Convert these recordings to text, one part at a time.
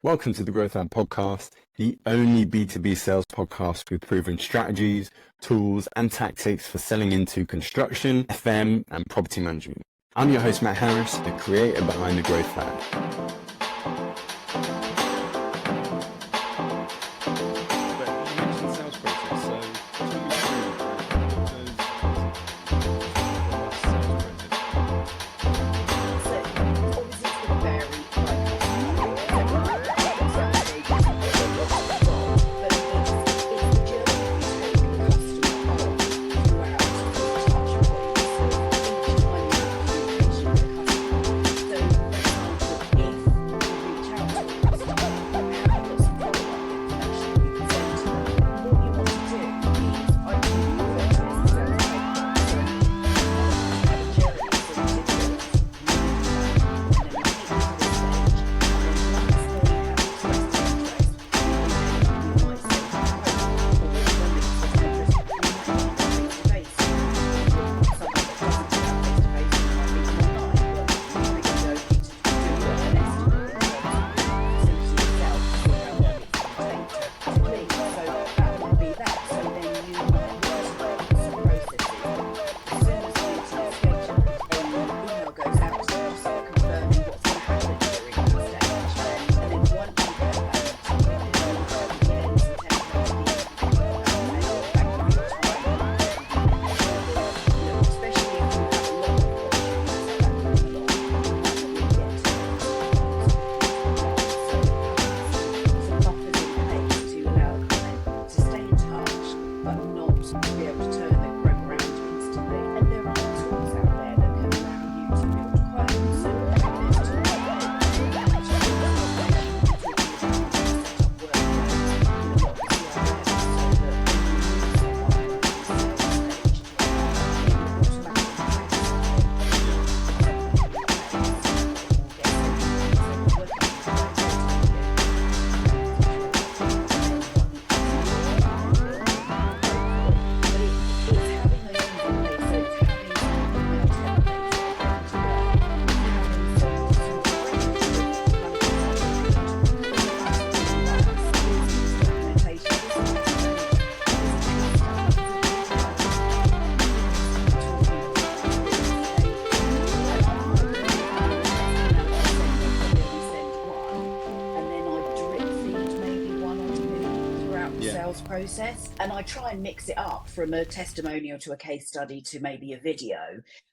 Welcome to the Growth Lab podcast, the only B2B sales podcast with proven strategies, tools, and tactics for selling into construction, FM, and property management. I'm your host, Matt Harris, the creator behind the Growth Lab. Process, and I try and mix it up from a testimonial to a case study to maybe a video,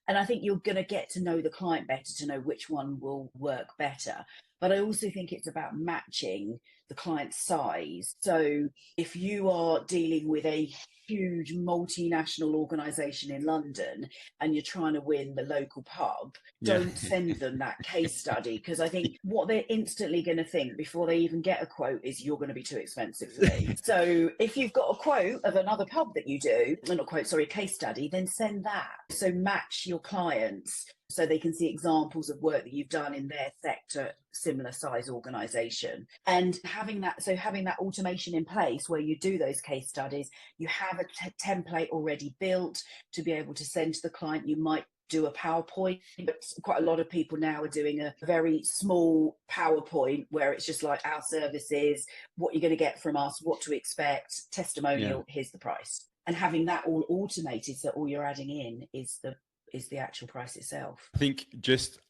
and I think you're going to get to know the client better to know which one will work better. But I also think it's about matching the client's size. So if you are dealing with a huge multinational organization in London and you're trying to win the local pub, don't send them that case study, because I think what they're instantly going to think before they even get a quote is you're going to be too expensive for me. So if you've got a quote of another pub that you do, a case study, then send that. So match your clients so they can see examples of work that you've done in their sector, similar size organization. And having that automation in place where you do those case studies, you have a template already built to be able to send to the client. You might do a PowerPoint, but quite a lot of people now are doing a very small PowerPoint where it's just like our services, what you're going to get from us, what to expect, testimonial, here's the price. And having that all automated so all you're adding in is the actual price itself. I think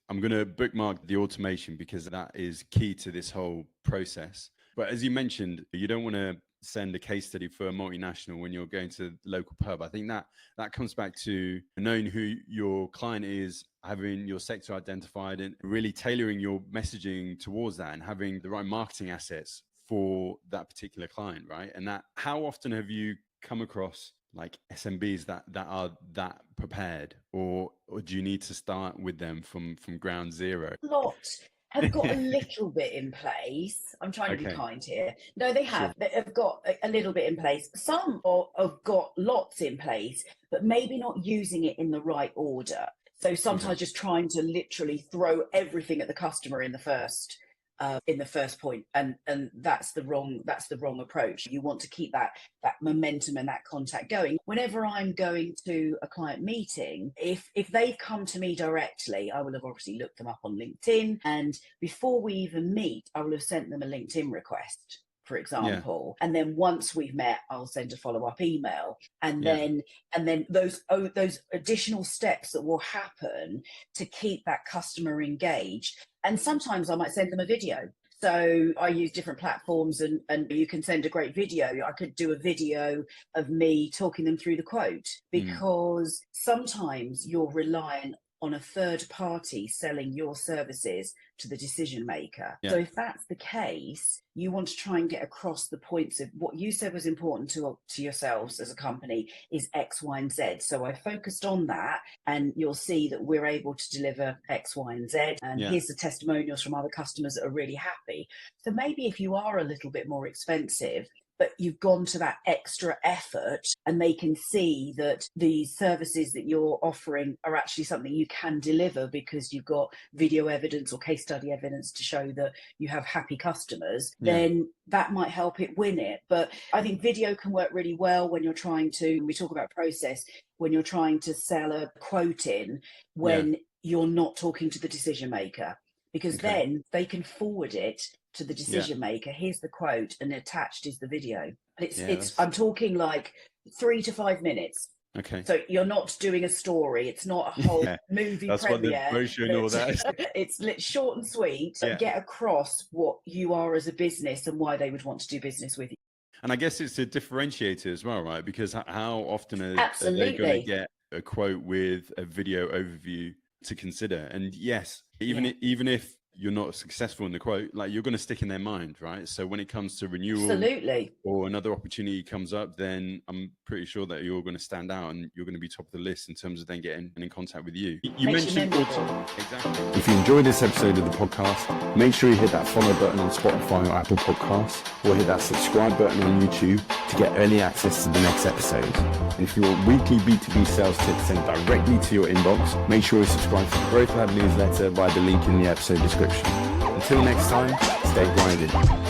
I'm going to bookmark the automation because that is key to this whole process. But as you mentioned, you don't want to send a case study for a multinational when you're going to the local pub. I think that comes back to knowing who your client is, having your sector identified and really tailoring your messaging towards that and having the right marketing assets for that particular client, right? And how often have you come across like SMBs that are that prepared, or do you need to start with them from ground zero? Lots have got a little bit in place. I'm trying to be kind here. No, they have. Sure. They have got a little bit in place. Some have got lots in place, but maybe not using it in the right order. So sometimes just trying to literally throw everything at the customer in the first in the first point, and that's the wrong approach. You want to keep that momentum and that contact going. Whenever I'm going to a client meeting, if they've come to me directly, I will have obviously looked them up on LinkedIn, and before we even meet, I will have sent them a LinkedIn request, for example. And then once we've met, I'll send a follow-up email, and then those additional steps that will happen to keep that customer engaged. And sometimes I might send them a video. So I use different platforms, and you can send a great video. I could do a video of me talking them through the quote, because sometimes you're relying on a third party selling your services to the decision maker. So if that's the case, you want to try and get across the points of what you said was important to yourselves as a company is X, Y, and Z. So I focused on that, and you'll see that we're able to deliver X, Y, and Z. And here's the testimonials from other customers that are really happy. So maybe if you are a little bit more expensive, but you've gone to that extra effort, and they can see that the services that you're offering are actually something you can deliver because you've got video evidence or case study evidence to show that you have happy customers, then that might help it win it. But I think video can work really well when you're trying to, we talk about process, when you're trying to sell a quote in, when you're not talking to the decision maker, because then they can forward it to the decision maker. Here's the quote, and attached is the video. And I'm talking like 3 to 5 minutes. Okay. So you're not doing a story. It's not a whole movie That's premiere. what the brochure and all that is. It's short and sweet. Get across what you are as a business and why they would want to do business with you. And I guess it's a differentiator as well, right? Because how often are they going to get a quote with a video overview to consider? And yes, even if you're not successful in the quote, like, you're going to stick in their mind, right? So when it comes to renewal or another opportunity comes up, then I'm pretty sure that you're going to stand out and you're going to be top of the list in terms of then getting in contact with you. You mentioned exactly. If you enjoyed this episode of the podcast, make sure you hit that follow button on Spotify or Apple Podcasts, or hit that subscribe button on YouTube to get early access to the next episode. And if you want weekly B2B sales tips sent directly to your inbox, make sure you subscribe to the Growth Lab newsletter via the link in the episode description. Until next time, stay grinding.